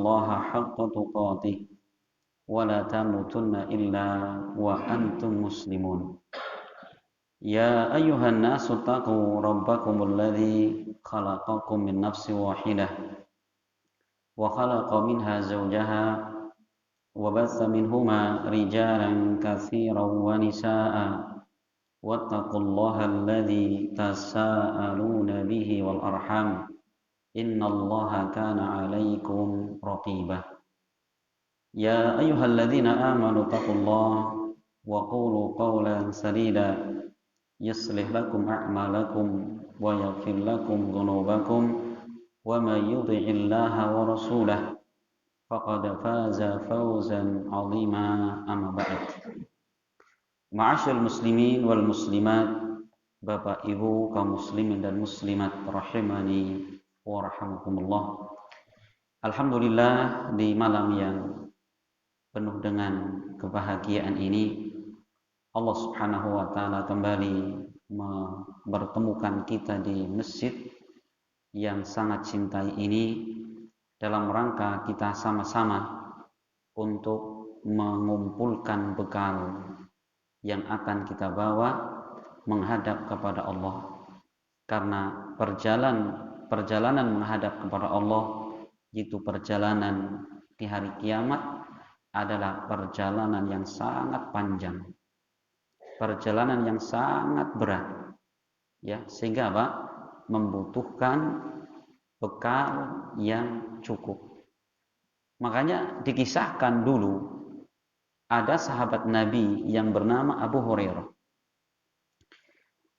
الله حق تقاته ولا تموتن إلا وأنتم مسلمون يا أيها الناس اتقوا ربكم الذي خلقكم من نفس واحدة وخلق منها زوجها وبث منهما رجالا كثيرا ونساء واتقوا الله الذي تساءلون به والأرحام إن الله كان عليكم رقيبا يا أيها الذين آمنوا اتقوا الله وقولوا قولا سديدا يصلح لكم أعمالكم ويغفر لكم ذنوبكم ومن يطع الله ورسوله فقد فاز فوزا عظيما أما بعد. Ma'asyiral muslimin wal muslimat, Bapak Ibu kaum muslimin dan muslimat rahimani wa rahimakumullah. Alhamdulillah, di malam yang penuh dengan kebahagiaan ini Allah Subhanahu wa taala kembali mempertemukan kita di masjid yang sangat cintai ini dalam rangka kita sama-sama untuk mengumpulkan bekal yang akan kita bawa menghadap kepada Allah. Karena perjalanan menghadap kepada Allah itu perjalanan di hari kiamat adalah perjalanan yang sangat panjang, perjalanan yang sangat berat, ya, sehingga apa? Membutuhkan bekal yang cukup. Makanya dikisahkan dulu ada sahabat Nabi yang bernama Abu Hurairah.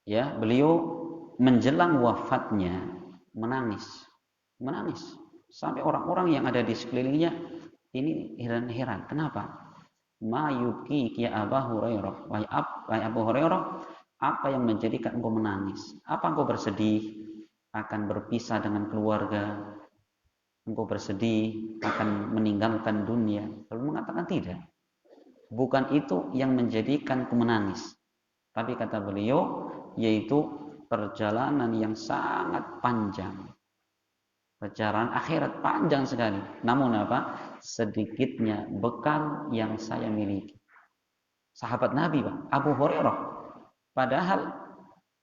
Ya, beliau menjelang wafatnya menangis sampai orang-orang yang ada di sekelilingnya ini heran-heran. Kenapa? Ma yuki ya Abu Hurairah. Wahai Abu Hurairah, apa yang menjadikan engkau menangis? Apa engkau bersedih akan berpisah dengan keluarga? Engkau bersedih akan meninggalkan dunia? Lalu mengatakan tidak. Bukan itu yang menjadikanku menangis. Tapi kata beliau, yaitu perjalanan yang sangat panjang. Perjalanan akhirat panjang sekali. Namun apa? Sedikitnya bekal yang saya miliki. Sahabat Nabi, Pak, Abu Hurairah. Padahal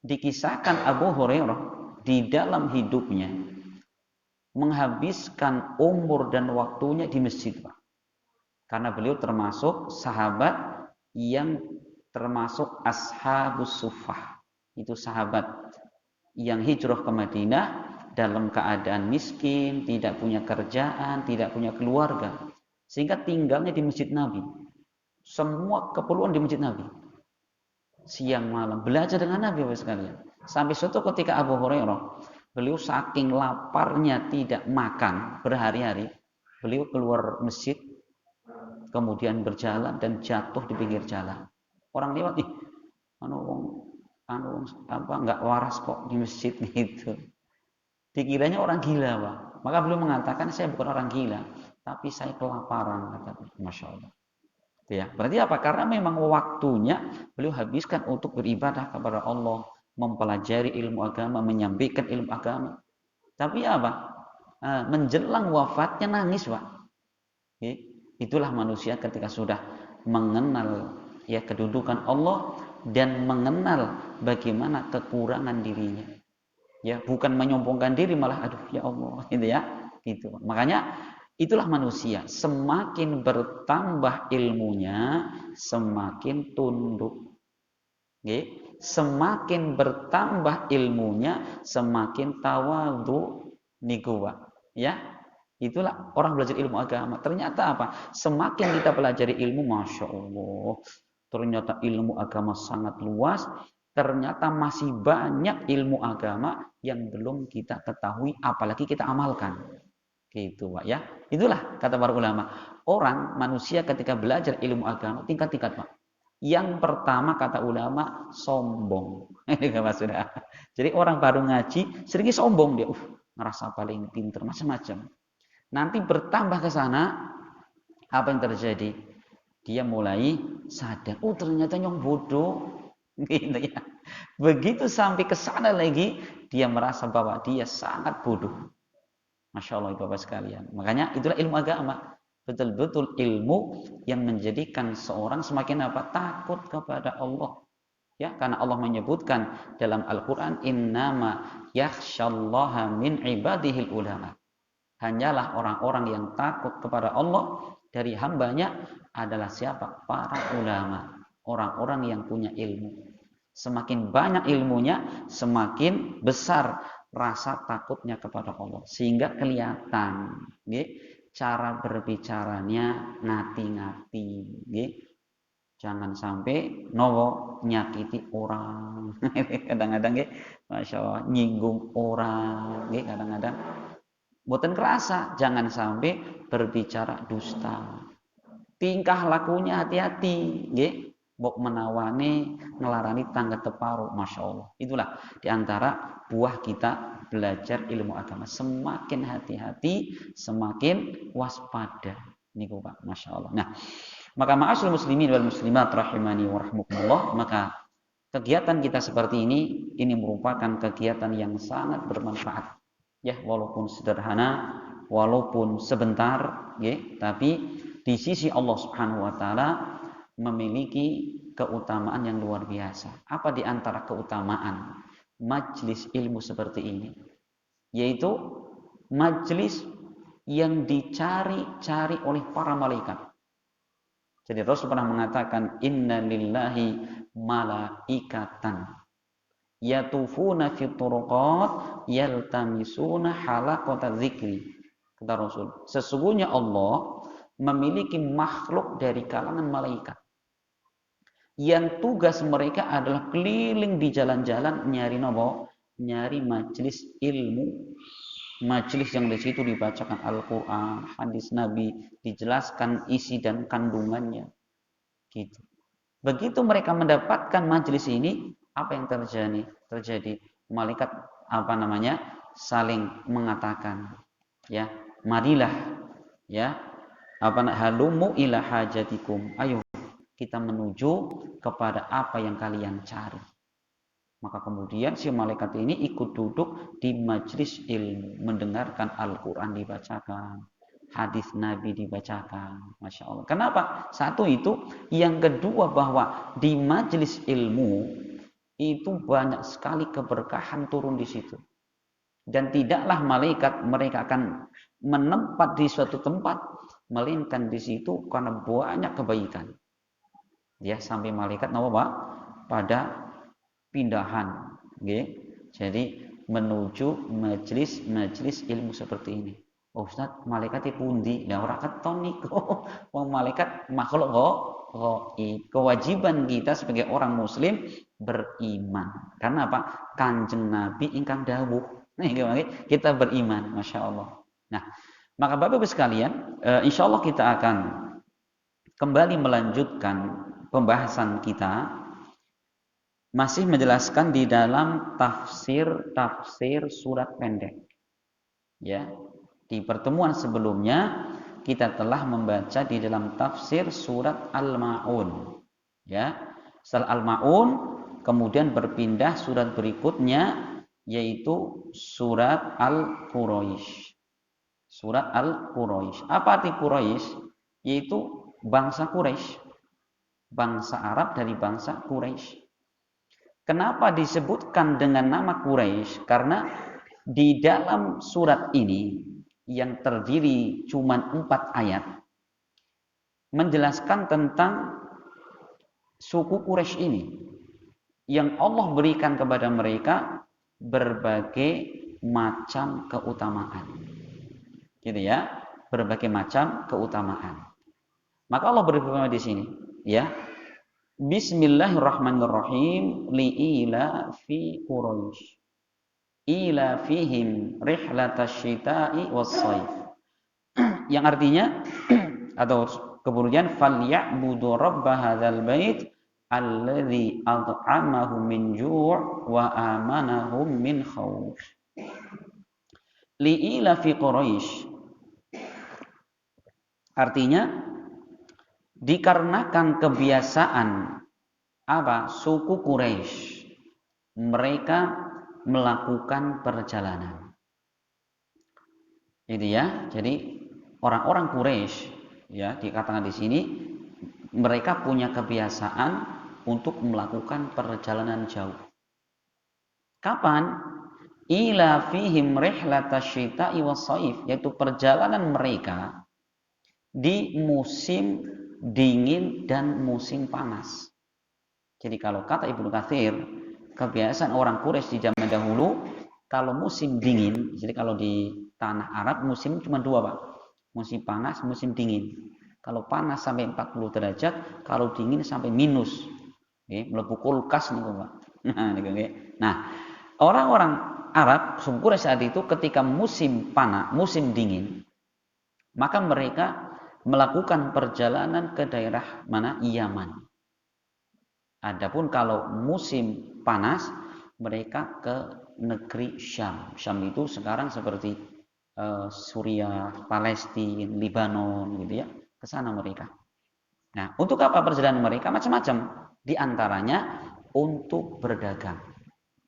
dikisahkan Abu Hurairah di dalam hidupnya menghabiskan umur dan waktunya di masjid, Pak. Karena beliau termasuk sahabat yang termasuk ashabus suffah. Itu sahabat yang hijrah ke Madinah dalam keadaan miskin, tidak punya kerjaan, tidak punya keluarga, sehingga tinggalnya di masjid Nabi. Semua keperluan di masjid Nabi. Siang malam belajar dengan Nabi sekalian. Sampai suatu ketika Abu Hurairah, beliau saking laparnya tidak makan berhari-hari, beliau keluar masjid, kemudian berjalan dan jatuh di pinggir jalan. Orang lewat, nggak waras kok di masjid gitu. Dikiranya orang gila, Pak. Maka beliau mengatakan, saya bukan orang gila, tapi saya kelaparan, kata. Masya Allah. Ya, berarti apa? Karena memang waktunya beliau habiskan untuk beribadah kepada Allah, mempelajari ilmu agama, menyampaikan ilmu agama. Tapi apa? Menjelang wafatnya nangis, Pak. Itulah manusia ketika sudah mengenal ya kedudukan Allah dan mengenal bagaimana kekurangan dirinya. Ya, bukan menyombongkan diri, malah aduh ya Allah, gitu ya. Gitu. Makanya itulah manusia, semakin bertambah ilmunya, semakin tunduk. Semakin bertambah ilmunya, semakin tawadhu niku, ya. Itulah orang belajar ilmu agama. Ternyata apa? Semakin kita pelajari ilmu, Masya Allah, ternyata ilmu agama sangat luas. Ternyata masih banyak ilmu agama yang belum kita ketahui, apalagi kita amalkan. Gitu, Pak, ya. Itulah kata para ulama. Orang manusia ketika belajar ilmu agama tingkat-tingkat, Pak. Yang pertama kata ulama, sombong. Jadi orang baru ngaji seringnya sombong dia, ngerasa paling pinter macam-macam. Nanti bertambah ke sana, apa yang terjadi? Dia mulai sadar, ternyata nyong bodoh. Gitu ya. Begitu sampai ke sana lagi, dia merasa bahwa dia sangat bodoh. Masya Allah Bapak sekalian. Makanya itulah ilmu agama. Betul-betul ilmu yang menjadikan seorang semakin apa? Takut kepada Allah. Ya, karena Allah menyebutkan dalam Al-Qur'an innama yakhsyallaha min ibadihil ulama. Hanyalah orang-orang yang takut kepada Allah dari hambanya adalah siapa? Para ulama. Orang-orang yang punya ilmu. Semakin banyak ilmunya, semakin besar rasa takutnya kepada Allah. Sehingga kelihatan cara berbicaranya ngati-ngati. Jangan sampai nowo nyakiti orang. Kadang-kadang Masya Allah, nyinggung orang. Kadang-kadang boten kerasa. Jangan sampai berbicara dusta. Tingkah lakunya hati-hati. Bok menawane ngelarani tangga teparu, Masya Allah. Itulah diantara buah kita belajar ilmu agama. Semakin hati-hati, semakin waspada. Ini Pak, Masya Allah. Nah, maka ma'asyil muslimin wal muslimat rahimani wa rahmukumullah, maka kegiatan kita seperti ini merupakan kegiatan yang sangat bermanfaat. Ya, walaupun sederhana, walaupun sebentar, tapi di sisi Allah Subhanahu wa taala memiliki keutamaan yang luar biasa. Apa di antara keutamaan majlis ilmu seperti ini? Yaitu majlis yang dicari-cari oleh para malaikat. Jadi Rasul pernah mengatakan inna lillahi malaikatan yatufuna fi turuqat yaltamisuna halaqata dzikri. Kata Rasul, sesungguhnya Allah memiliki makhluk dari kalangan malaikat yang tugas mereka adalah keliling di jalan-jalan nyari nopo, nyari majelis ilmu, majelis yang di situ dibacakan Al-Qur'an, hadis Nabi, dijelaskan isi dan kandungannya. Gitu. Begitu mereka mendapatkan majelis ini, apa yang terjadi? Terjadi malaikat saling mengatakan, ya, marilah, ya, halumu ila hajatikum. Ayo kita menuju kepada apa yang kalian cari. Maka kemudian si malaikat ini ikut duduk di majelis ilmu, mendengarkan Al-Quran dibacakan, hadis Nabi dibacakan. Masya Allah. Kenapa? Satu itu. Yang kedua bahwa di majelis ilmu itu banyak sekali keberkahan turun di situ. Dan tidaklah malaikat mereka akan menempat di suatu tempat, melainkan di situ karena banyak kebaikan. Ya, sampai malaikat pada pindahan, jadi menuju majelis ilmu seperti ini. Oh, Ustaz, malaikat pundi? Lah ora keton niku. Wong malaikat makhluk kok. Kewajiban kita sebagai orang muslim beriman. Karena apa? Kanjeng Nabi ingkang dawuh. Nah, kita beriman, Masya Allah. Nah, maka Bapak Ibu sekalian, insya Allah kita akan kembali melanjutkan pembahasan kita, masih menjelaskan di dalam tafsir surat pendek. Ya, di pertemuan sebelumnya kita telah membaca di dalam tafsir surat Al-Ma'un. Ya, setelah Al-Ma'un kemudian berpindah surat berikutnya yaitu surat Al-Quraisy. Surat Al-Quraisy. Apa arti Quraisy? Yaitu bangsa Quraisy. Bangsa Arab dari bangsa Quraisy. Kenapa disebutkan dengan nama Quraisy? Karena di dalam surat ini yang terdiri cuma 4 ayat menjelaskan tentang suku Quraisy ini yang Allah berikan kepada mereka berbagai macam keutamaan. Gitu ya, berbagai macam keutamaan. Maka Allah berfirman di sini, ya. Bismillahirrahmanirrahim, li'ila fi Quraisy. Ila fihim rihlatasyita'i was-shaif. Yang artinya atau kemudian falya'budu rabb hadzal bait alladzi at'amahum min ju' wa amanahum min khauf. Li'ila fi Quraisy. Artinya dikarenakan kebiasaan suku Quraisy, mereka melakukan perjalanan. Itu ya. Jadi orang-orang Quraisy ya dikatakan di sini mereka punya kebiasaan untuk melakukan perjalanan jauh. Kapan? Ila fihim rihlatasyita'i was-shaif, yaitu perjalanan mereka di musim dingin dan musim panas. Jadi kalau kata Ibnu Katsir, kebiasaan orang Quraisy di zaman dahulu kalau musim dingin, jadi kalau di tanah Arab musim cuma dua, Pak. Musim panas, musim dingin. Kalau panas sampai 40 derajat, kalau dingin sampai minus. Oke, mlebu kulkas nih, Pak. Nah, orang-orang Arab, suku Quraisy saat itu ketika musim panas, musim dingin, maka mereka melakukan perjalanan ke daerah mana? Yaman. Adapun kalau musim panas, mereka ke negeri Syam. Syam itu sekarang seperti Suriah, Palestina, Lebanon, gitu ya. Ke sana mereka. Nah, untuk apa perjalanan mereka? Macam-macam. Di antaranya untuk berdagang.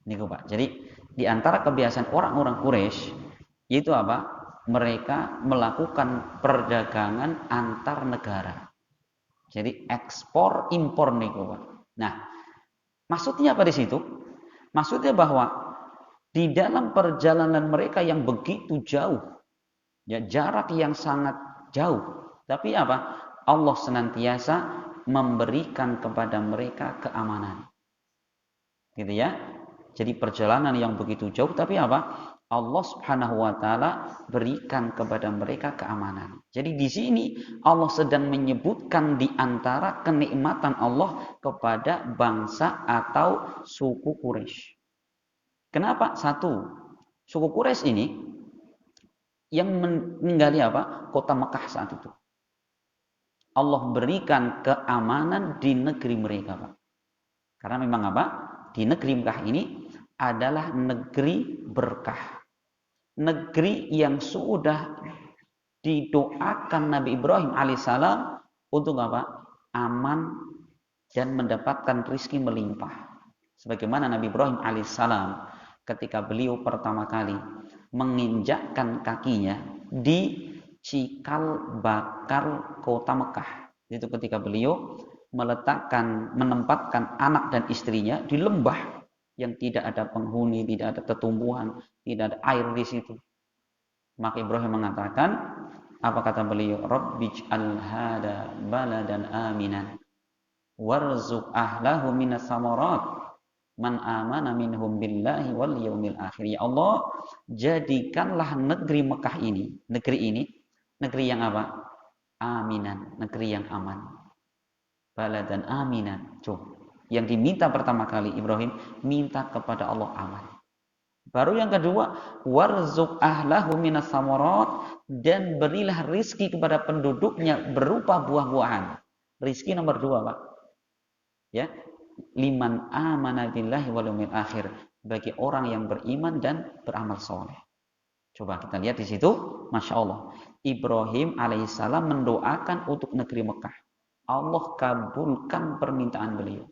Ini Pak. Jadi di antara kebiasaan orang-orang Quraisy yaitu apa? Mereka melakukan perdagangan antar negara. Jadi ekspor impor nih Pak. Nah, maksudnya apa di situ? Maksudnya bahwa di dalam perjalanan mereka yang begitu jauh, ya jarak yang sangat jauh, tapi apa? Allah senantiasa memberikan kepada mereka keamanan. Gitu ya. Jadi perjalanan yang begitu jauh tapi apa? Allah Subhanahu wa taala berikan kepada mereka keamanan. Jadi di sini Allah sedang menyebutkan di antara kenikmatan Allah kepada bangsa atau suku Quraisy. Kenapa? Satu, suku Quraisy ini yang meninggali apa? Kota Mekah saat itu. Allah berikan keamanan di negeri mereka, Pak. Karena memang apa? Di negeri Mekah ini adalah negeri berkah. Negeri yang sudah didoakan Nabi Ibrahim alaihissalam untuk apa? Aman dan mendapatkan rizki melimpah. Sebagaimana Nabi Ibrahim alaihissalam ketika beliau pertama kali menginjakkan kakinya di cikal bakal kota Mekah. Itu ketika beliau menempatkan anak dan istrinya di lembah yang tidak ada penghuni, tidak ada tetumbuhan, tidak ada air di situ. Maka Ibrahim mengatakan, apa kata beliau? Rabbij'al hada baladan aminan warzuq ahlahu minas samarat man amana minhum billahi wal yaumil akhir. Ya Allah, jadikanlah negeri Mekah ini, negeri yang apa? Aminan, negeri yang aman. Baladan aminan. Coba. Yang diminta pertama kali Ibrahim minta kepada Allah aman. Baru yang kedua, warzuq ahlahu minas samarat, dan berilah rizki kepada penduduknya berupa buah-buahan. Rizki nomor 2, Pak. Ya. Liman amana billahi wal yaumil akhir, bagi orang yang beriman dan beramal soleh. Coba kita lihat di situ, Masya Allah. Ibrahim alaihissalam mendoakan untuk negeri Mekah. Allah kabulkan permintaan beliau.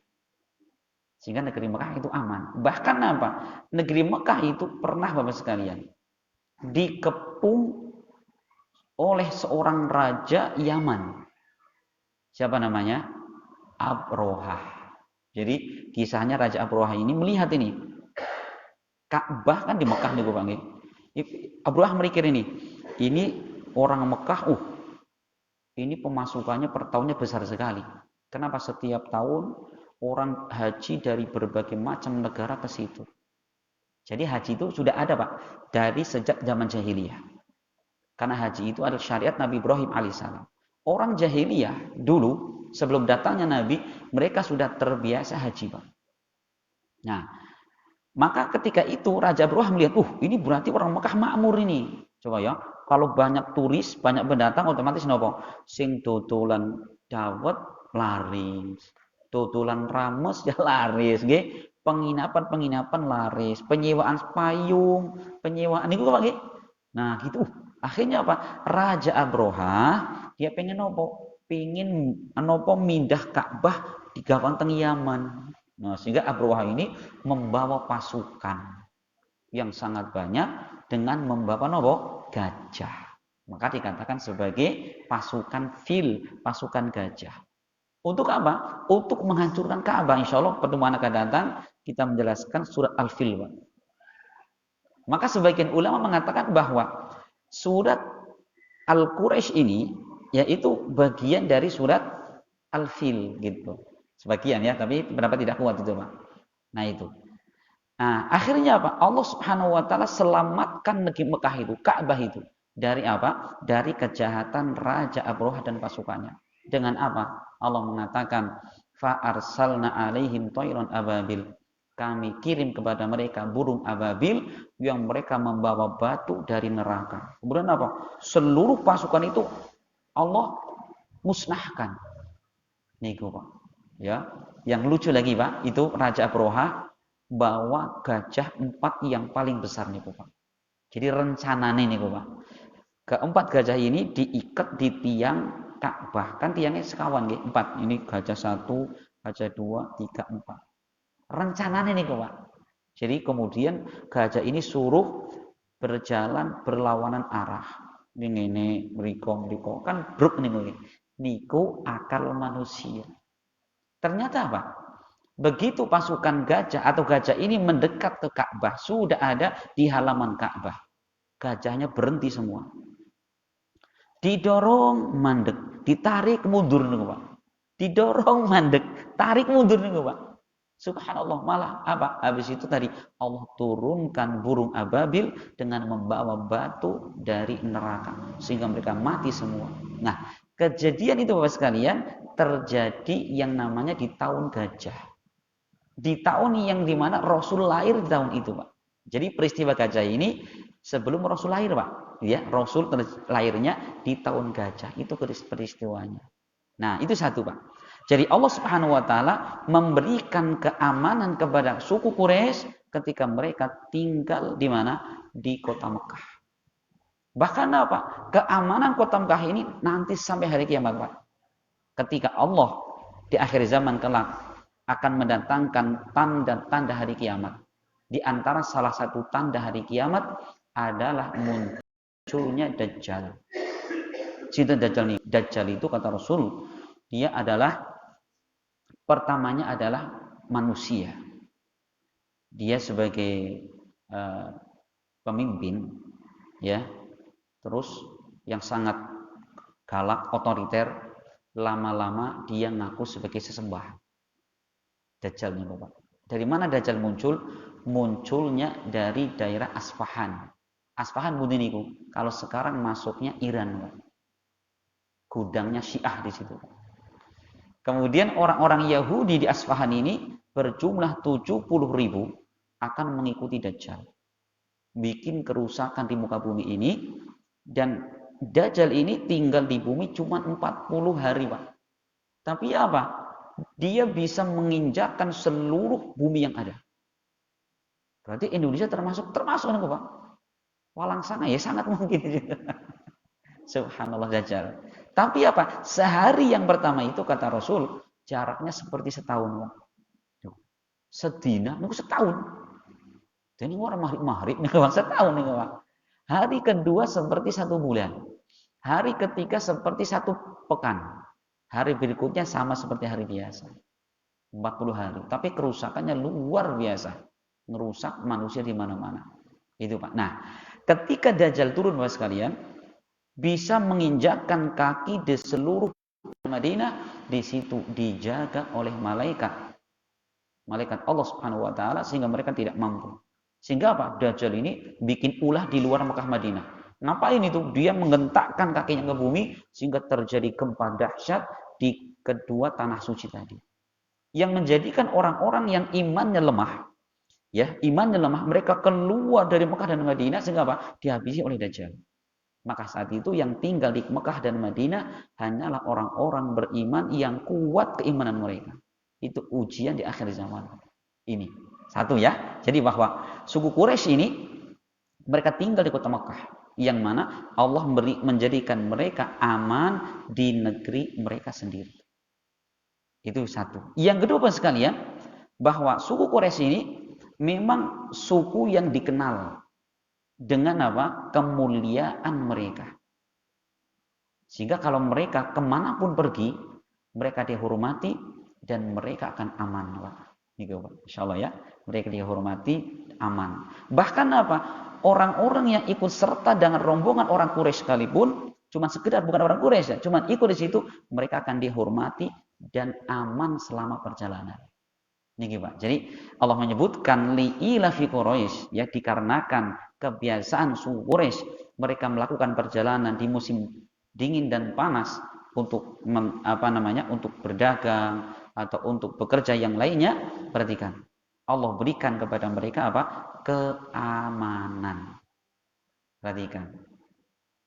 Sehingga negeri Mekah itu aman. Bahkan apa? Negeri Mekah itu pernah Bapak sekalian dikepung oleh seorang raja Yaman. Siapa namanya? Abrohah. Jadi kisahnya Raja Abrohah ini melihat ini. Ka'bah kan di Mekah nih Bapak. Abrohah mikir ini orang Mekah, ini pemasukannya per tahunnya besar sekali. Kenapa setiap tahun orang haji dari berbagai macam negara ke situ? Jadi haji itu sudah ada Pak dari sejak zaman jahiliyah. Karena haji itu adalah syariat Nabi Ibrahim alaihissalam. Orang jahiliyah dulu sebelum datangnya Nabi, mereka sudah terbiasa haji Pak. Nah, maka ketika itu Raja Abrohah melihat, ini berarti orang Mekah makmur ini. Coba ya, kalau banyak turis, banyak pendatang, otomatis nopo? Sing dodolan dawet laris, dodolan rames ya laris, nggih. Penginapan laris, penyewaan payung, penyewaan niku Pak nggih. Nah, gitu. Akhirnya apa? Raja Abrohah dia pengen nopo? Pengen nopo mindah Ka'bah di teng Yaman. Nah, sehingga Abrohah ini membawa pasukan yang sangat banyak dengan membawa nopo gajah. Maka dikatakan sebagai pasukan fil, pasukan gajah. Untuk apa? Untuk menghancurkan Ka'bah. Insya Allah pertemuan akan datang kita menjelaskan surat Al-Fil. Maka sebagian ulama mengatakan bahwa surat Al-Quraisy ini yaitu bagian dari surat Al-Fil gitu. Sebagian ya, tapi pendapat tidak kuat itu, Pak. Nah itu. Nah, akhirnya apa? Allah Subhanahu wa taala selamatkan negeri Mekah itu, Ka'bah itu. Dari apa? Dari kejahatan Raja Abraha dan pasukannya. Dengan apa? Allah mengatakan, fa arsalna alaihim tayran ababil. Kami kirim kepada mereka burung ababil yang mereka membawa batu dari neraka. Kemudian apa? Seluruh pasukan itu Allah musnahkan. Nih, Pak. Ya, yang lucu lagi, Pak, itu Raja Abraha bawa gajah 4 yang paling besar nih, Pak. Jadi rencananya nih, Pak. Keempat gajah ini diikat di tiang Ka'bah. Kan tiangnya sekawan, 4. Ini gajah 1, gajah 2, 3, 4. Rencananya nih, Pak. Jadi kemudian gajah ini suruh berjalan berlawanan arah. Ini meriko kan bruk nih, niku akal manusia. Ternyata apa? Begitu pasukan gajah atau gajah ini mendekat ke Ka'bah, sudah ada di halaman Ka'bah. Gajahnya berhenti semua. Didorong mandek, ditarik mundur nih, Pak. Didorong mandek, tarik mundur nih, Pak. Subhanallah, malah apa? Habis itu tadi Allah turunkan burung ababil dengan membawa batu dari neraka sehingga mereka mati semua. Nah, kejadian itu Bapak sekalian terjadi yang namanya di tahun gajah. Di tahun yang dimana Rasul lahir di tahun itu, Pak. Jadi peristiwa gajah ini sebelum Rasul lahir, Pak. Ya, Rasul lahirnya di tahun gajah. Itu peristiwanya. Nah, itu satu, Pak. Jadi Allah Subhanahu wa taala memberikan keamanan kepada suku Quraisy ketika mereka tinggal di mana? Di kota Mekah. Bahkan apa? Keamanan kota Mekah ini nanti sampai hari kiamat, Pak. Ketika Allah di akhir zaman kelak akan mendatangkan tanda-tanda hari kiamat. Di antara salah satu tanda hari kiamat adalah munculnya Dajjal. Siapa Dajjal ini? Dajjal itu kata Rasul, dia adalah pertamanya adalah manusia. Dia sebagai pemimpin, ya, terus yang sangat galak, otoriter, lama-lama dia ngaku sebagai sesembah. Dajjal nih, Bapak. Dari mana Dajjal muncul? Munculnya dari daerah Asfahan. Asfahan budi niku. Kalau sekarang masuknya Iran, Pak. Gudangnya Syiah di situ. Kemudian orang-orang Yahudi di Asfahan ini berjumlah 70.000 akan mengikuti Dajjal. Bikin kerusakan di muka bumi ini, dan Dajjal ini tinggal di bumi cuma 40 hari, Pak. Tapi apa? Dia bisa menginjakkan seluruh bumi yang ada. Berarti Indonesia termasuk kan, Pak? Walang sana ya sangat mungkin. Subhanallah Dajjal. Tapi apa? Sehari yang pertama itu kata Rasul jaraknya seperti setahun, Pak. Sedina, nunggu setahun. Dan ini orang maghrib nih, Pak. Setahun nih, Pak. Hari kedua seperti 1 bulan. Hari ketiga seperti 1 pekan. Hari berikutnya sama seperti hari biasa. 40 hari. Tapi kerusakannya luar biasa. Ngerusak manusia di mana-mana. Itu, Pak. Nah, ketika Dajjal turun, Bapak sekalian, bisa menginjakkan kaki di seluruh Madinah, di situ dijaga oleh malaikat Allah Subhanahu wa taala sehingga mereka tidak mampu. Sehingga apa? Dajjal ini bikin ulah di luar Mekah Madinah. Ngapain itu? Dia menghentakkan kakinya ke bumi sehingga terjadi gempa dahsyat di kedua tanah suci tadi. Yang menjadikan orang-orang yang imannya lemah, ya, imannya lemah, mereka keluar dari Mekah dan Madinah sehingga apa? Dihabisi oleh Dajjal. Maka saat itu yang tinggal di Mekah dan Madinah hanyalah orang-orang beriman yang kuat keimanan mereka. Itu ujian di akhir zaman. Ini satu ya. Jadi bahwa suku Quraisy ini mereka tinggal di kota Mekah, yang mana Allah menjadikan mereka aman di negeri mereka sendiri. Itu satu. Yang kedua sekalian, bahwa suku Quraisy ini memang suku yang dikenal dengan apa? Kemuliaan mereka. Sehingga kalau mereka kemanapun pergi, mereka dihormati dan mereka akan aman, Pak. Insya Allah ya, mereka dihormati, aman. Bahkan apa? Orang-orang yang ikut serta dengan rombongan orang Quraisy sekalipun, cuma sekedar bukan orang Quraisy ya, cuma ikut di situ, mereka akan dihormati dan aman selama perjalanan. Ini Pak. Jadi Allah menyebutkan li'ila fi Quraisy ya, dikarenakan kebiasaan suku Quraisy mereka melakukan perjalanan di musim dingin dan panas untuk untuk berdagang atau untuk bekerja yang lainnya. Perhatikan, Allah berikan kepada mereka apa? Keamanan. Perhatikan.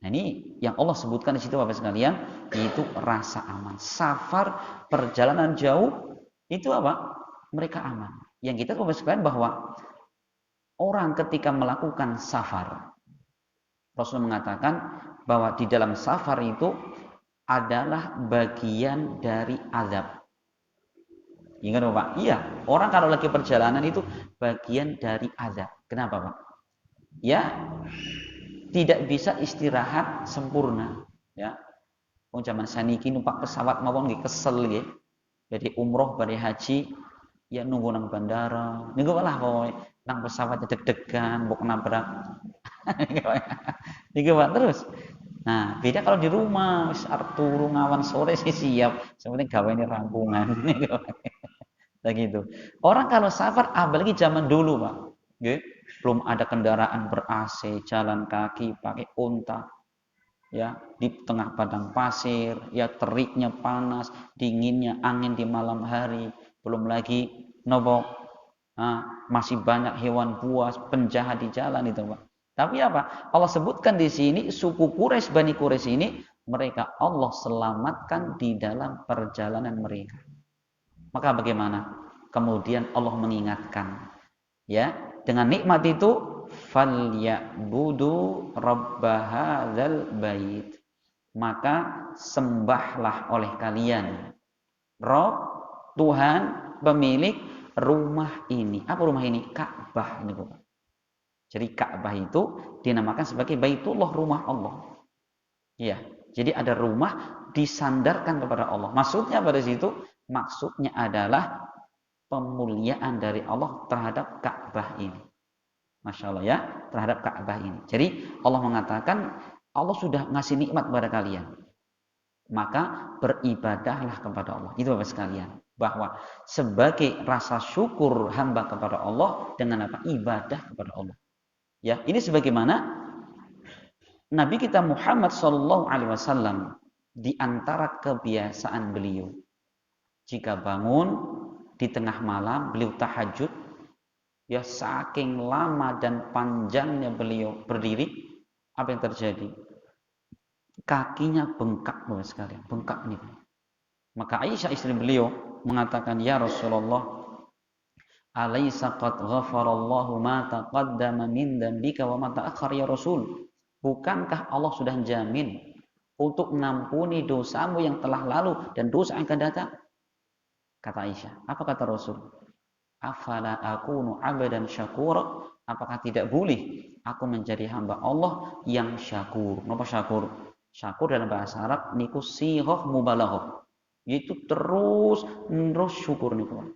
Nah, ini yang Allah sebutkan di situ Bapak sekalian, yaitu rasa aman. Safar, perjalanan jauh itu apa? Mereka aman. Yang kita Bapak sekalian bahwa orang ketika melakukan safar, Rasul mengatakan bahwa di dalam safar itu adalah bagian dari azab. Ingat Pak? Iya, orang kalau lagi perjalanan itu bagian dari azab. Kenapa Pak? Ya, tidak bisa istirahat sempurna. Ya, zaman saniki numpak pesawat mawon nggih kesel nggih. Jadi umroh bari haji ya nunggu nang bandara. Niku lah pokoknya nang pesawat deg-degan, mbok nabrak. Niku Pak terus. Nah, beda kalau di rumah, wis arep turu ngawan sore sih siap. Sepenting gawe ini rampungan. Nah gitu. Orang kalau safar, apalagi zaman dulu, Pak. Nggih, belum ada kendaraan ber-AC, jalan kaki pakai unta. Ya, di tengah padang pasir, ya teriknya panas, dinginnya angin di malam hari, belum lagi nopo masih banyak hewan buas, penjahat di jalan itu, Pak. Tapi apa? Allah sebutkan di sini suku Quraisy, Bani Quraisy ini mereka Allah selamatkan di dalam perjalanan mereka. Maka bagaimana? Kemudian Allah mengingatkan, ya, dengan nikmat itu falyabudu rabbahadzal bait. Maka sembahlah oleh kalian Rabb, Tuhan, pemilik rumah ini. Apa rumah ini? Ka'bah ini, Bapak. Jadi Ka'bah itu dinamakan sebagai Baitullah, rumah Allah. Ya, jadi ada rumah disandarkan kepada Allah. Maksudnya pada situ, maksudnya adalah pemuliaan dari Allah terhadap Ka'bah ini. Masya Allah ya, terhadap Ka'bah ini. Jadi Allah mengatakan, Allah sudah ngasih nikmat kepada kalian. Maka beribadahlah kepada Allah. Itu Bapak sekalian. Bahwa sebagai rasa syukur hamba kepada Allah dengan apa? Ibadah kepada Allah. Ya, ini sebagaimana Nabi kita Muhammad SAW di antara kebiasaan beliau, jika bangun di tengah malam beliau tahajud, ya saking lama dan panjangnya beliau berdiri, apa yang terjadi? Kakinya bengkak Bapak sekalian, bengkak nih. Maka Aisyah istri beliau mengatakan, ya Rasulullah, alaysa qad ghafarallahu ma taqaddama min dzambika wa ma ta'akhkhar ya Rasul? Bukankah Allah sudah jamin untuk mengampuni dosamu yang telah lalu dan dosa yang akan datang? Kata Aisyah. Apa kata Rasul? Afala akunu 'abdan syakura? Apakah tidak boleh aku menjadi hamba Allah yang syakur? Napa syakur? Syakur dalam bahasa Arab niku sighah mubalaghah. Yaitu terus syukur niku.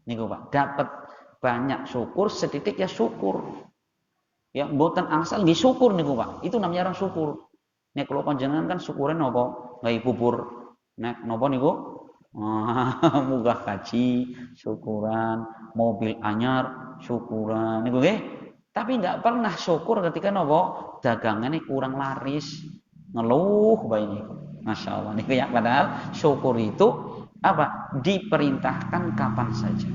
Niku Pak, dapat banyak syukur, sedikit ya syukur. Ya, mboten angsal nggih syukur niku Pak. Itu namanya orang syukur. Nek kula panjenengan kan syukuran napa? Gawe bubur. Nek napa niku? Munggah kaji, syukuran, mobil anyar, syukuran niku nggih. Tapi enggak pernah syukur ketika napa? Dagangane kurang laris. Ngeluh bae niku. Masya Allah niku ya, padahal syukur itu apa? Diperintahkan kapan saja.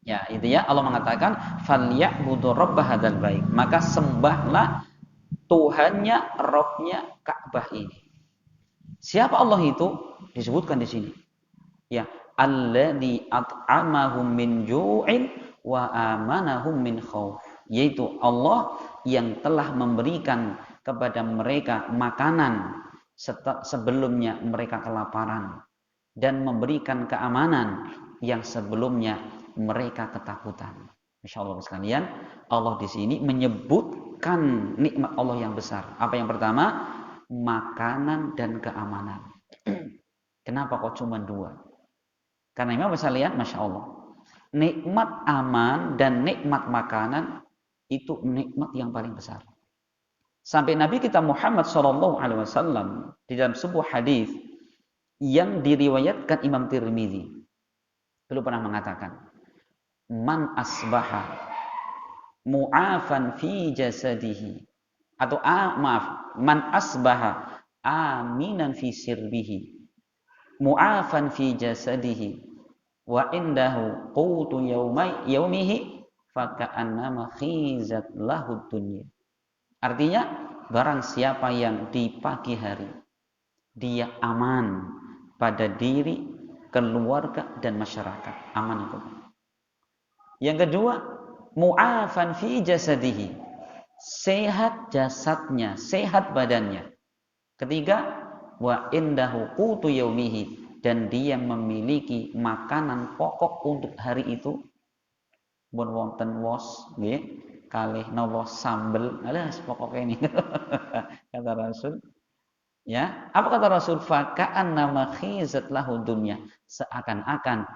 Ya, itu ya Allah mengatakan falyabudu rabb hadzal bait. Maka sembahlah Tuhannya, Rabbnya Ka'bah ini. Siapa Allah itu? Disebutkan di sini. Ya, alladzi at'amahum min ju'in wa amanahum min khauf. Yaitu Allah yang telah memberikan kepada mereka makanan sebelumnya mereka kelaparan dan memberikan keamanan yang sebelumnya mereka ketakutan. Insyaallah sekalian, Allah di sini menyebut menyebutkan nikmat Allah yang besar. Apa yang pertama? Makanan dan keamanan. Kenapa kok cuma dua? Karena memang bisa lihat, Masya Allah, nikmat aman dan nikmat makanan itu nikmat yang paling besar. Sampai Nabi kita Muhammad SAW di dalam sebuah hadis yang diriwayatkan Imam Tirmidzi, beliau pernah mengatakan, man asbaha mu'afan fi jasadihi, atau man asbaha aminan fi sirbihi mu'afan fi jasadihi wa indahu qutu yaumihi faka'annama khizat lahu dunya. Artinya, barang siapa yang di pagi hari dia aman pada diri, keluarga dan masyarakat, aman itu. Yang kedua, mu'afan fi jasadihi, sehat jasadnya, sehat badannya. Ketiga, wa indahu qutu yaumihi, dan dia memiliki makanan pokok untuk hari itu. Bon wonten wos nggih, kalih napa sambel, alas pokoknya ini. Kata Rasul. Ya, apa kata Rasul? Faka'annama khizat lahu dunya, seakan-akan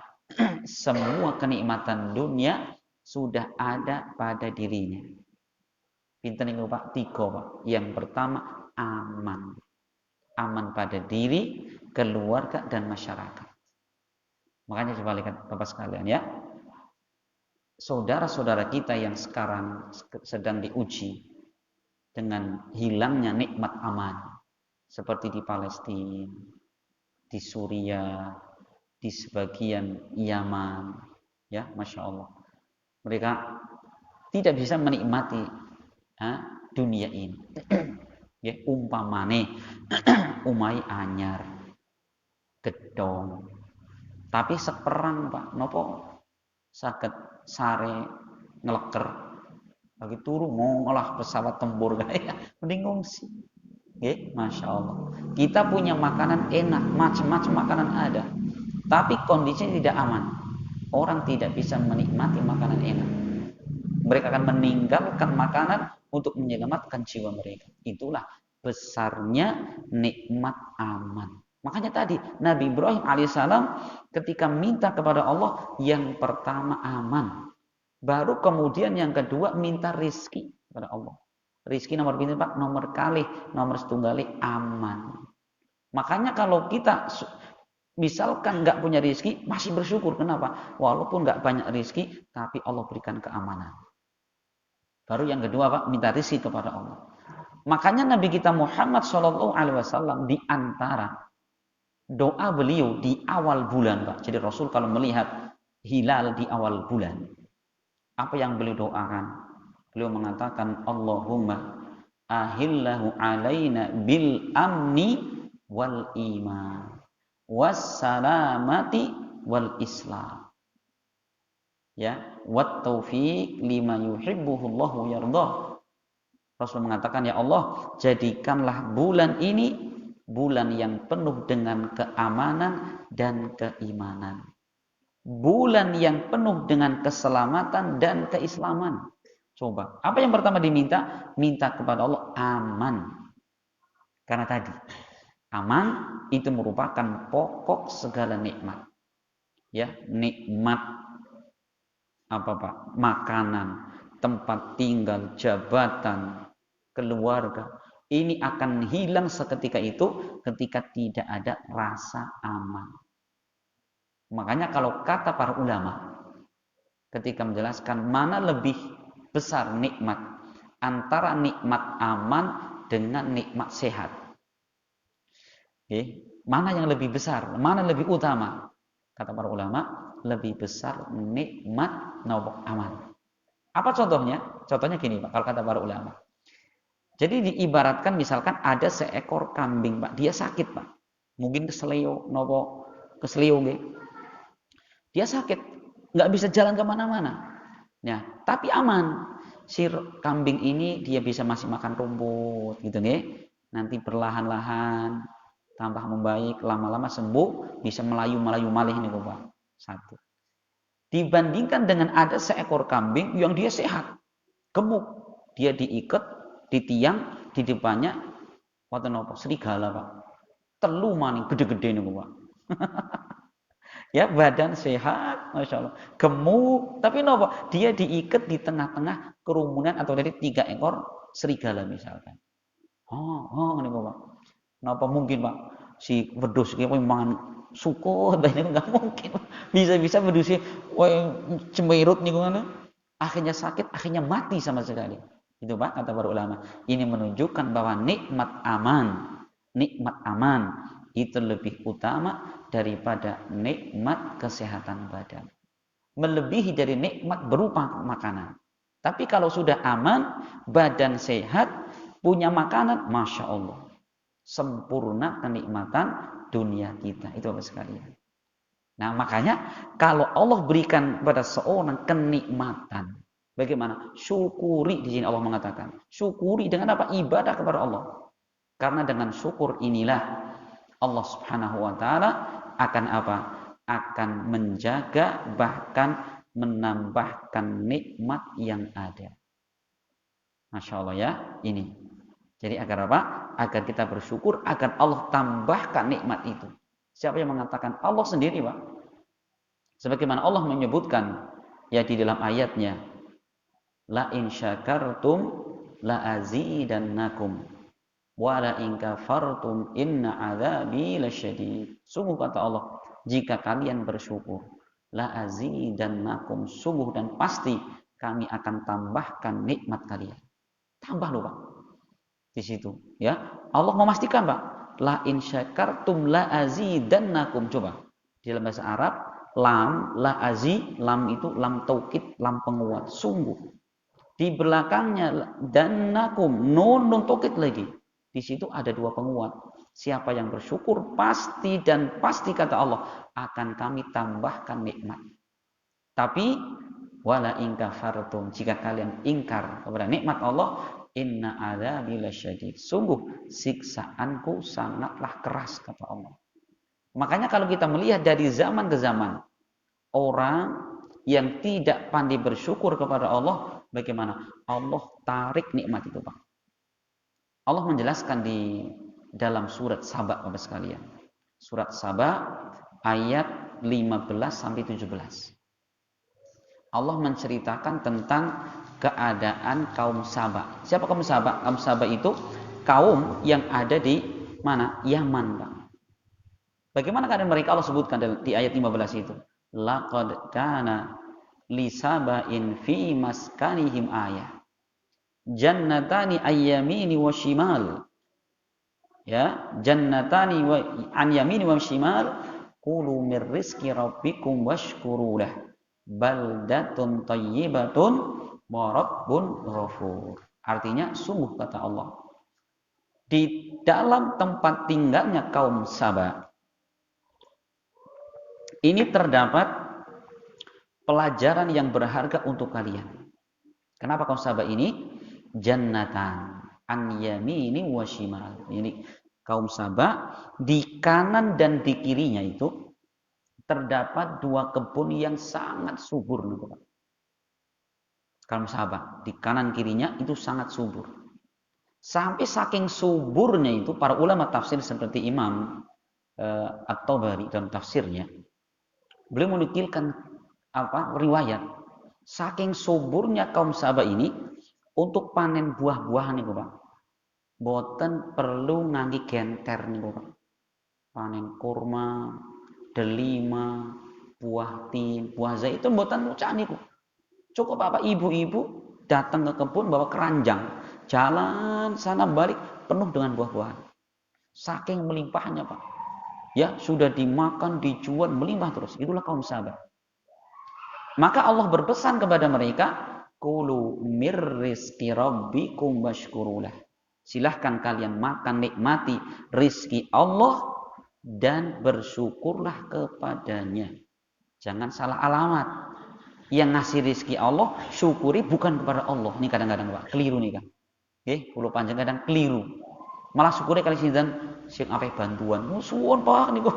semua kenikmatan dunia sudah ada pada dirinya. Pinten niku Pak? 3 Pak. Yang pertama, aman. Aman pada diri, keluarga dan masyarakat. Makanya coba lihat Bapak sekalian ya. Saudara-saudara kita yang sekarang sedang diuji dengan hilangnya nikmat aman, seperti di Palestina, di Suriah, di sebagian Yaman, ya, Masya Allah. Mereka tidak bisa menikmati dunia ini. Ya, umpamane umai anyar, gedong, tapi seperang Pak, nopo saged sare ngeleker, lagi turu mau ngolah pesawat tempur kayak mending ngungsi. Nggih, Masya Allah. Kita punya makanan enak, macam-macam makanan ada, tapi kondisinya tidak aman. Orang tidak bisa menikmati makanan enak. Mereka akan meninggalkan makanan untuk menyelamatkan jiwa mereka. Itulah besarnya nikmat aman. Makanya tadi Nabi Ibrahim alaihissalam ketika minta kepada Allah, yang pertama aman, baru kemudian yang kedua minta rizki kepada Allah. Rizki nomor pinten Pak? Nomor kalih, nomor setunggali aman. Makanya kalau kita misalkan nggak punya rizki, masih bersyukur. Kenapa? Walaupun nggak banyak rizki, tapi Allah berikan keamanan. Baru yang kedua Pak, minta rizki kepada Allah. Makanya Nabi kita Muhammad SAW di antara doa beliau di awal bulan Pak. Jadi Rasul kalau melihat hilal di awal bulan, apa yang beliau doakan? Beliau mengatakan, Allahumma ahillahu alaina bil amni wal iman wassalamati wal islam. Ya, wat taufiq lima yuhibbuhullahu yardah. Rasul mengatakan, ya Allah, jadikanlah bulan ini bulan yang penuh dengan keamanan dan keimanan. Bulan yang penuh dengan keselamatan dan keislaman. Coba, apa yang pertama diminta? Minta kepada Allah aman. Karena tadi, aman itu merupakan pokok segala nikmat. Ya, nikmat apa Pak? Makanan, tempat tinggal, jabatan, keluarga. Ini akan hilang seketika itu ketika tidak ada rasa aman. Makanya kalau kata para ulama ketika menjelaskan mana lebih besar nikmat antara nikmat aman dengan nikmat sehat. Mana yang lebih besar? Mana lebih utama? Kata para ulama, lebih besar nikmat aman. Apa contohnya? Contohnya gini Pak, kalau kata para ulama. Jadi diibaratkan misalkan ada seekor kambing Pak, dia sakit Pak. Mungkin kesleo, kesleo nggih. Dia sakit, nggak bisa jalan kemana-mana. Ya, tapi aman. Si kambing ini dia bisa masih makan rumput, gitu nih. Nanti perlahan-lahan tambah membaik, lama-lama sembuh, bisa melayu-melayu malih nih Pak. Satu. Dibandingkan dengan ada seekor kambing yang dia sehat, gemuk, dia diikat Di tiang di depannya wonten napa? Serigala, Pak. Telu maning gede-gede niku, Pak. Ya, badan sehat, Masya Allah. Gemuk, tapi nopo? Dia diikat di tengah-tengah kerumunan atau dari 3 ekor serigala misalkan. Ini Pak. Napa mungkin, Pak? Si wedhus iki mangan sukut banyak nggak mungkin. Bisa-bisa wedhusnya cemerut niku ngono. Akhirnya sakit, akhirnya mati sama sekali. Itu Pak kata para ulama. Ini menunjukkan bahwa nikmat aman itu lebih utama daripada nikmat kesehatan badan. Melebihi dari nikmat berupa makanan. Tapi kalau sudah aman, badan sehat, punya makanan, Masya Allah. Sempurna kenikmatan dunia kita. Itu Bapak sekalian. Nah makanya kalau Allah berikan pada seorang kenikmatan, bagaimana? Syukuri di sini Allah mengatakan. Syukuri dengan apa? Ibadah kepada Allah. Karena dengan syukur inilah Allah Subhanahu wa taala akan apa? Akan menjaga bahkan menambahkan nikmat yang ada. Masya Allah ya, ini. Jadi agar apa? Agar kita bersyukur, agar Allah tambahkan nikmat itu. Siapa yang mengatakan? Allah sendiri, Pak. Sebagaimana Allah menyebutkan ya di dalam ayatnya, la in syakartum la azidannakum wa la in kafartum inna adzabi lasyadid. Sungguh kata Allah, jika kalian bersyukur, la azidannakum, sungguh dan pasti kami akan tambahkan nikmat kalian. Tambah loh, Pak. Di situ, ya. Allah memastikan, Pak, la in syakartum la azidannakum. Coba. Di dalam bahasa Arab, lam, la azi, lam itu lam taukid, lam penguat, sungguh. Di belakangnya dannakum, nun taukid lagi. Di situ ada 2 penguat. Siapa yang bersyukur pasti dan pasti kata Allah akan kami tambahkan nikmat. Tapi wala in kafartum, jika kalian ingkar kepada nikmat Allah, inna adzabi lasyadid. Sungguh siksaanku sangatlah keras kata Allah. Makanya kalau kita melihat dari zaman ke zaman, orang yang tidak pandai bersyukur kepada Allah, bagaimana? Allah tarik nikmat itu, Pak. Allah menjelaskan di dalam surat Saba, Bapak sekalian. Surat Saba ayat 15 sampai 17. Allah menceritakan tentang keadaan kaum Saba. Siapa kaum Saba? Kaum Saba itu kaum yang ada di mana? Yaman, Pak. Bagaimana keadaan mereka? Allah sebutkan di ayat 15 itu. Laqad kana li saba'in fi maskanihim ayah. Jannatani ayyamini wa shimal. Ya, jannatani wa an yamini wa shimal. Kulu mir rizqi rabbikum washkuru lah. Baldatun tayyibatun wa rabbun ghafur. Artinya sungguh kata Allah, di dalam tempat tinggalnya kaum Saba ini terdapat pelajaran yang berharga untuk kalian. Kenapa kaum Saba ini? Jannatan an yamini wa shimal. Ini kaum Saba di kanan dan di kirinya itu terdapat 2 kebun yang sangat subur. Kaum Saba di kanan kirinya itu sangat subur. Sampai saking suburnya itu para ulama tafsir seperti Imam At-Tabari dalam tafsirnya, beliau menukilkan riwayat saking suburnya kaum Saba ini untuk panen buah-buahan niku, Pak. Boten perlu ngangge genter niku, Pak. Panen kurma, delima, buah tin, buah zaitun boten mucak niku. Cukup apa? Ibu-ibu datang ke kebun bawa keranjang, jalan sana balik penuh dengan buah-buahan. Saking melimpahnya, Pak. Ya, sudah dimakan, dijual, melimpah terus. Itulah kaum Saba. Maka Allah berpesan kepada mereka, kulu mir rizqi rabbikum washkurulah. Silahkan kalian makan, nikmati rizki Allah dan bersyukurlah kepadanya. Jangan salah alamat. Yang ngasih rizki Allah, syukuri bukan kepada Allah. Ini kadang-kadang, Pak, keliru nih kan. Kulo panjang kadang keliru. Malah syukuri kali sinten sing akeh bantuan. Suwun, Pak niku.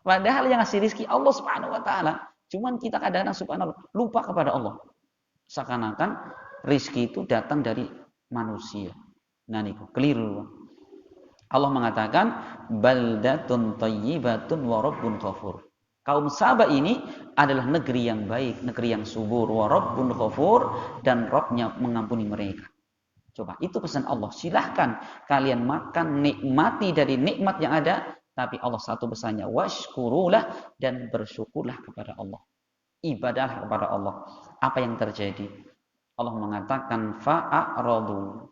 Padahal yang ngasih rizki Allah Subhanahu wa taala. Cuman kita kadang-kadang subhanallah lupa kepada Allah. Seakan-akan rizki itu datang dari manusia. Nah niku keliru. Allah mengatakan baldatun thayyibatun wa rabbun ghafur. Kaum Saba ini adalah negeri yang baik, negeri yang subur, wa rabbun ghafur, dan Rabb-nya mengampuni mereka. Coba, itu pesan Allah. Silahkan kalian makan, nikmati dari nikmat yang ada, tapi Allah satu pesannya, washkurulah, dan bersyukurlah kepada Allah. Ibadahlah kepada Allah. Apa yang terjadi? Allah mengatakan fa'aradu.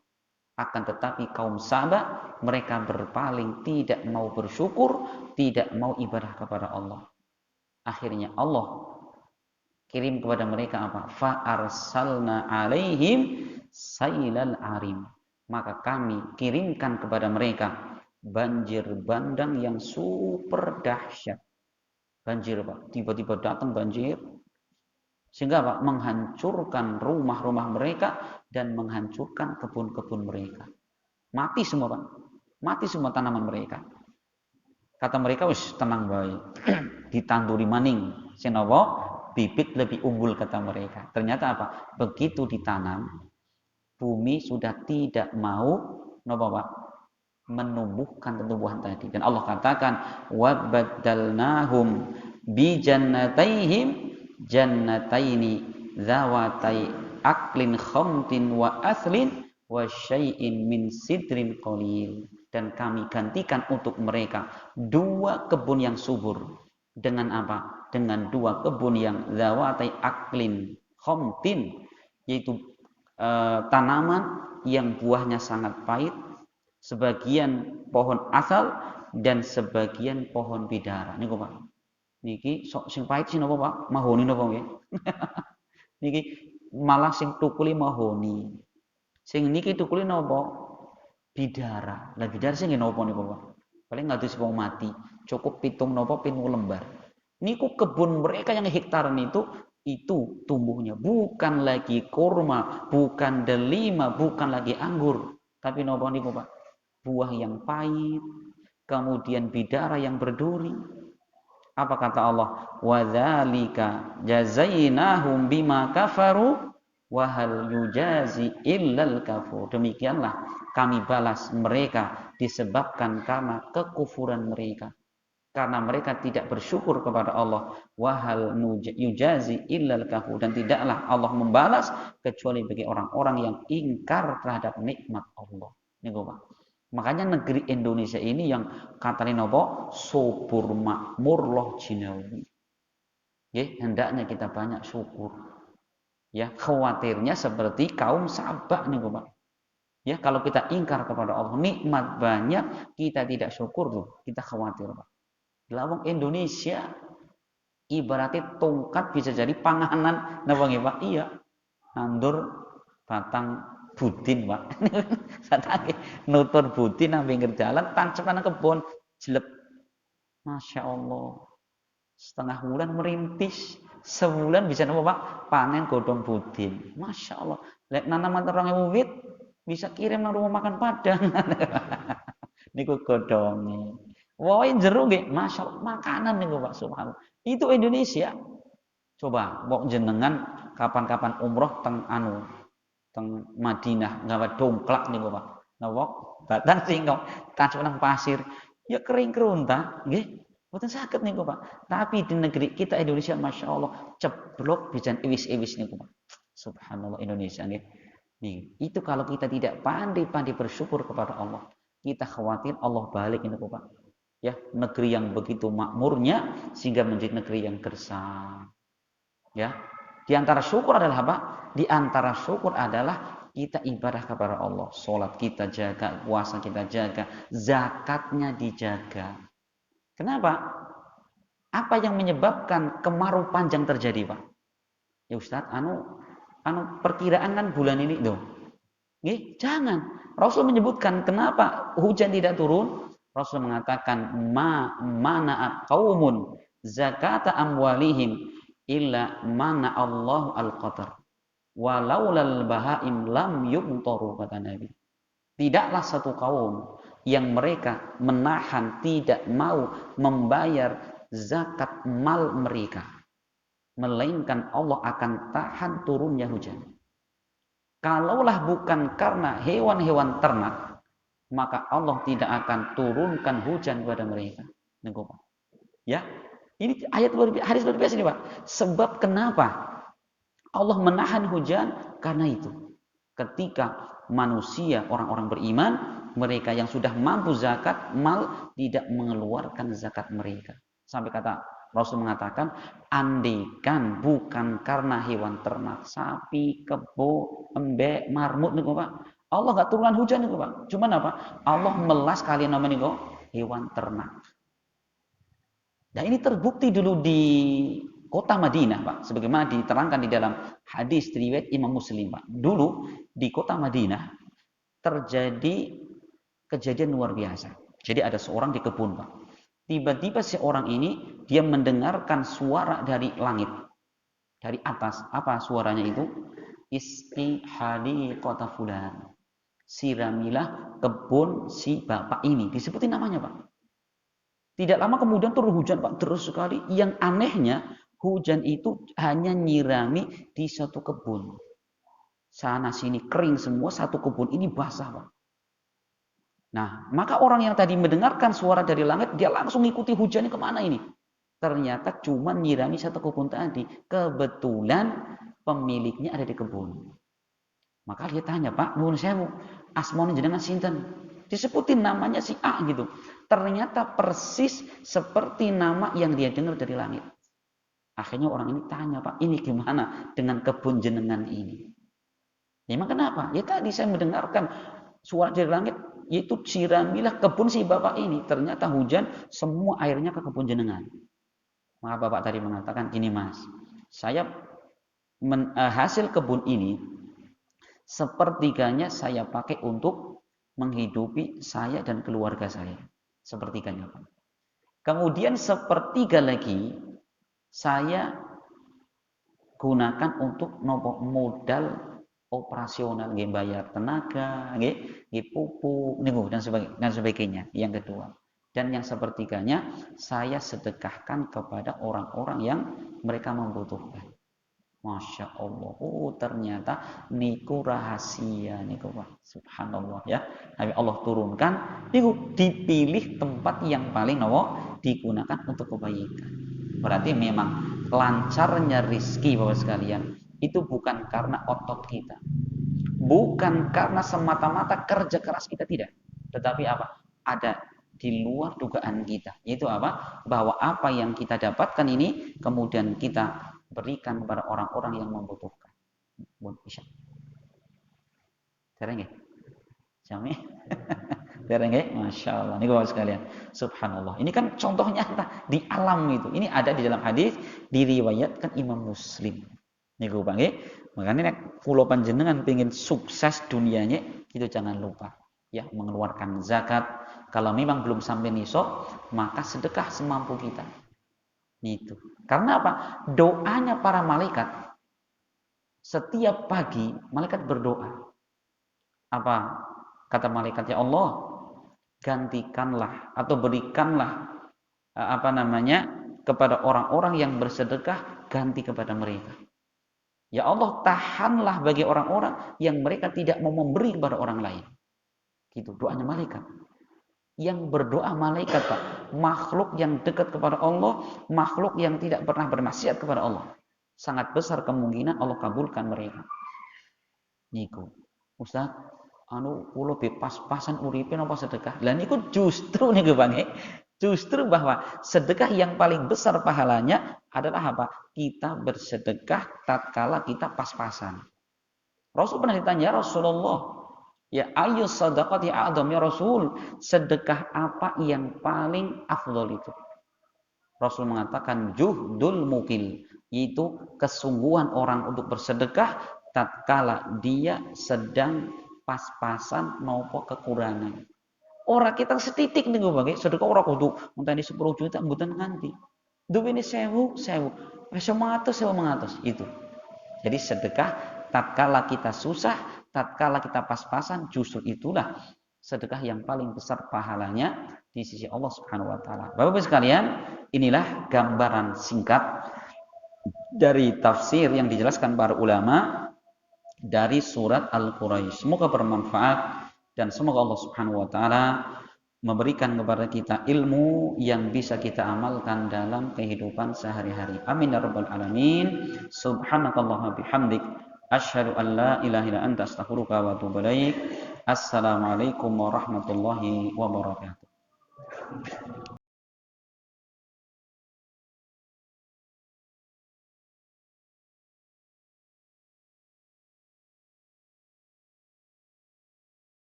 Akan tetapi kaum Saba, mereka berpaling, tidak mau bersyukur, tidak mau ibadah kepada Allah. Akhirnya Allah kirim kepada mereka apa? Fa'arsalna alaihim sailal arim. Maka kami kirimkan kepada mereka banjir bandang yang super dahsyat. Banjir Pak, tiba-tiba datang banjir sehingga Pak menghancurkan rumah-rumah mereka dan menghancurkan kebun-kebun mereka. Mati semua Pak. Mati semua tanaman mereka. Kata mereka, wis tenang baik. Ditanduri maning. Sinowo bibit lebih unggul kata mereka. Ternyata apa? Begitu ditanam, bumi sudah tidak mau napa Pak? Menumbuhkan tumbuhan tadi. Dan Allah katakan wabaddalnahum bi jannataihim jannataini zawatai aklin khamtin wa aslin wa syai'in min sidrin qalil. Dan kami gantikan untuk mereka dua kebun yang subur. Dengan apa? Dengan dua kebun yang zawatai aklin khamtin, yaitu tanaman yang buahnya sangat pahit, sebagian pohon asal dan sebagian pohon bidara. Niku Pak. Niki sok sing pahit sing napa Pak? Mahoni napa nggih? Niki malah sing tukuli mahoni. Sing niki tukuli napa? Bidara. Lah bidara sing napa niku Pak? Paling ngadus wong mati, cukup pitung napa pitung lembar. Niku kebun mereka yang hektaran itu tumbuhnya bukan lagi kurma, bukan delima, bukan lagi anggur, tapi napa niku Pak? Buah yang pahit, kemudian bidara yang berduri. Apa kata Allah? Wadzalika jazainahum bima kafaru wa hal yujazi illal kafur. Demikianlah kami balas mereka disebabkan karena kekufuran mereka. Karena mereka tidak bersyukur kepada Allah, wahal yujazi illal kafur, dan tidaklah Allah membalas kecuali bagi orang-orang yang ingkar terhadap nikmat Allah. Niku Pak. Makanya negeri Indonesia ini yang katanya nopo subur makmur loh jinawi. Ya, hendaknya kita banyak syukur. Ya, khawatirnya seperti kaum Sabak niku Pak. Ya, kalau kita ingkar kepada Allah, nikmat banyak, kita tidak syukur tuh, kita khawatir Pak. Lawang Indonesia ibaratnya tongkat bisa jadi panganan napa nggih Pak? Iya. Nandur batang budin Pak. Satake nutur budin nang pinggir jalan tancep nang kebon jelek. Masya Allah. Setengah bulan merintis, sebulan bisa napa Pak? Panen godhong budin. Masya Allah. Lek nanam terang wit bisa kirim nang rumah makan Padang. Niku godhonge. Woe jeruk nggih, Masya Allah, makanan niku Pak subhanallah. Itu Indonesia. Coba mbok jenengan kapan-kapan umroh teng Madinah gawe dongklak niku Pak. Napa? Batang singkong tancep nang pasir. Ya kering kerunta, nggih. Mboten saged niku Pak. Tapi di negeri kita Indonesia Masya Allah ceblok bijan iwis-iwis niku Pak. Subhanallah Indonesia nggih. Nih, itu kalau kita tidak pandai-pandai bersyukur kepada Allah, kita khawatir Allah balik niku Pak. Ya, negeri yang begitu makmurnya sehingga menjadi negeri yang gersang. Ya. Di antara syukur adalah apa? Di antara syukur adalah kita ibadah kepada Allah. Salat kita jaga, puasa kita jaga, zakatnya dijaga. Kenapa? Apa yang menyebabkan kemarau panjang terjadi, Pak? Ya Ustaz, perkiraan kan bulan ini loh. Nggih, jangan. Rasul menyebutkan kenapa hujan tidak turun? Rasul mengatakan mana'at qaumun zakata amwalihim illa mana Allah al-qatar walaulal bahaim lam yumtaru, kata Nabi. Tidaklah satu kaum yang mereka menahan tidak mau membayar zakat mal mereka, melainkan Allah akan tahan turunnya hujan. Kalaulah bukan karena hewan-hewan ternak, maka Allah tidak akan turunkan hujan kepada mereka. Ya, ini hadis luar biasa ini Pak. Sebab kenapa Allah menahan hujan? Karena itu. Ketika manusia, orang-orang beriman, mereka yang sudah mampu zakat, mal tidak mengeluarkan zakat mereka. Sampai kata Rasul mengatakan, andaikan bukan karena hewan ternak, sapi, kebo, embek, marmut nih Pak. Allah nggak turunkan hujan nih Pak. Cuman apa? Allah melas kalian namanya hewan ternak. Nah ini terbukti dulu di kota Madinah Pak. Sebagaimana diterangkan di dalam hadis riwayat Imam Muslim Pak. Dulu di kota Madinah terjadi kejadian luar biasa. Jadi ada seorang di kebun Pak. Tiba-tiba seorang ini dia mendengarkan suara dari langit. Dari atas. Apa suaranya itu? Isqi hadiqata fulan. Siramilah kebun si bapak ini. Disebutin namanya Pak. Tidak lama kemudian turun hujan Pak. Terus sekali. Yang anehnya hujan itu hanya nyirami di satu kebun. Sana sini kering semua, satu kebun ini basah Pak. Nah, maka orang yang tadi mendengarkan suara dari langit, dia langsung ikuti hujannya kemana ini? Ternyata cuma nyirami satu kebun tadi. Kebetulan pemiliknya ada di kebun. Maka dia tanya, Pak, nuwun sewu, asmane jenengan sinten? Disebutin namanya si A gitu. Ternyata persis seperti nama yang dia dengar dari langit. Akhirnya orang ini tanya, Pak, ini gimana dengan kebun jenengan ini? Ya, emang kenapa? Ya tadi saya mendengarkan suara dari langit, yaitu siramilah kebun si bapak ini. Ternyata hujan, semua airnya ke kebun jenengan. Maka bapak tadi mengatakan, gini mas, saya hasil kebun ini, sepertiganya saya pakai untuk menghidupi saya dan keluarga saya. Sepertiganya Pak. Kemudian sepertiga lagi, saya gunakan untuk modal operasional, nggih bayar tenaga, nggih pupuk, dan sebagainya. Yang kedua, dan yang sepertiganya saya sedekahkan kepada orang-orang yang mereka membutuhkan. Masya Allah, ternyata niku rahasia niku Pak, subhanallah ya. Nabi Allah turunkan, niku dipilih tempat yang paling digunakan untuk kebaikan. Berarti memang lancarnya rizki Bapak sekalian itu bukan karena otot kita, bukan karena semata-mata kerja keras kita, tidak, tetapi apa? Ada di luar dugaan kita, yaitu apa? Bahwa apa yang kita dapatkan ini kemudian kita berikan kepada orang-orang yang membutuhkan. Bisa. Tereng nggih? Jami. Tereng nggih? Masya Allah. Ini Bapak sekalian. Subhanallah. Ini kan contohnya di alam itu. Ini ada di dalam hadis diriwayatkan Imam Muslim. Niku Pak nggih. Makanya nek kula panjenengan pengin sukses dunianya, itu jangan lupa ya mengeluarkan zakat. Kalau memang belum sampai nisab, maka sedekah semampu kita. Itu. Karena apa? Doanya para malaikat. Setiap pagi malaikat berdoa. Apa kata malaikat? Ya Allah, gantikanlah atau berikanlah kepada orang-orang yang bersedekah, ganti kepada mereka. Ya Allah, tahanlah bagi orang-orang yang mereka tidak mau memberi kepada orang lain. Gitu doanya malaikat. Yang berdoa malaikat Pak, makhluk yang dekat kepada Allah, makhluk yang tidak pernah bermaksiat kepada Allah. Sangat besar kemungkinan Allah kabulkan mereka. Niku, Ustaz, kula pas-pasan uripe napa sedekah. Lah niku justru niku Bang, justru bahwa sedekah yang paling besar pahalanya adalah apa? Kita bersedekah tatkala kita pas-pasan. Rasul pernah ditanya, Rasulullah, ya ayu sadaqati a'dham ya Rasul, sedekah apa yang paling afdol itu? Rasul mengatakan juhdul mukil, yaitu kesungguhan orang untuk bersedekah tatkala dia sedang pas-pasan maupun kekurangan. Orang kita setitik niku Bang, sedekah ora kudu ngenteni 10 juta mboten nganti. Duwene 1000, 100 itu. Jadi sedekah tatkala kita susah, tatkala kita pas-pasan, justru itulah sedekah yang paling besar pahalanya di sisi Allah Subhanahu wa taala. Bapak-Ibu sekalian, inilah gambaran singkat dari tafsir yang dijelaskan para ulama dari surat Al-Quraisy. Semoga bermanfaat dan semoga Allah Subhanahu wa taala memberikan kepada kita ilmu yang bisa kita amalkan dalam kehidupan sehari-hari. Amin ya rabbal alamin. Subhanakallahumma bihamdik asyhadu an la ilaha illa anta astaghfiruka wa atubu ilaik. Assalamualaikum warahmatullahi wabarakatuh.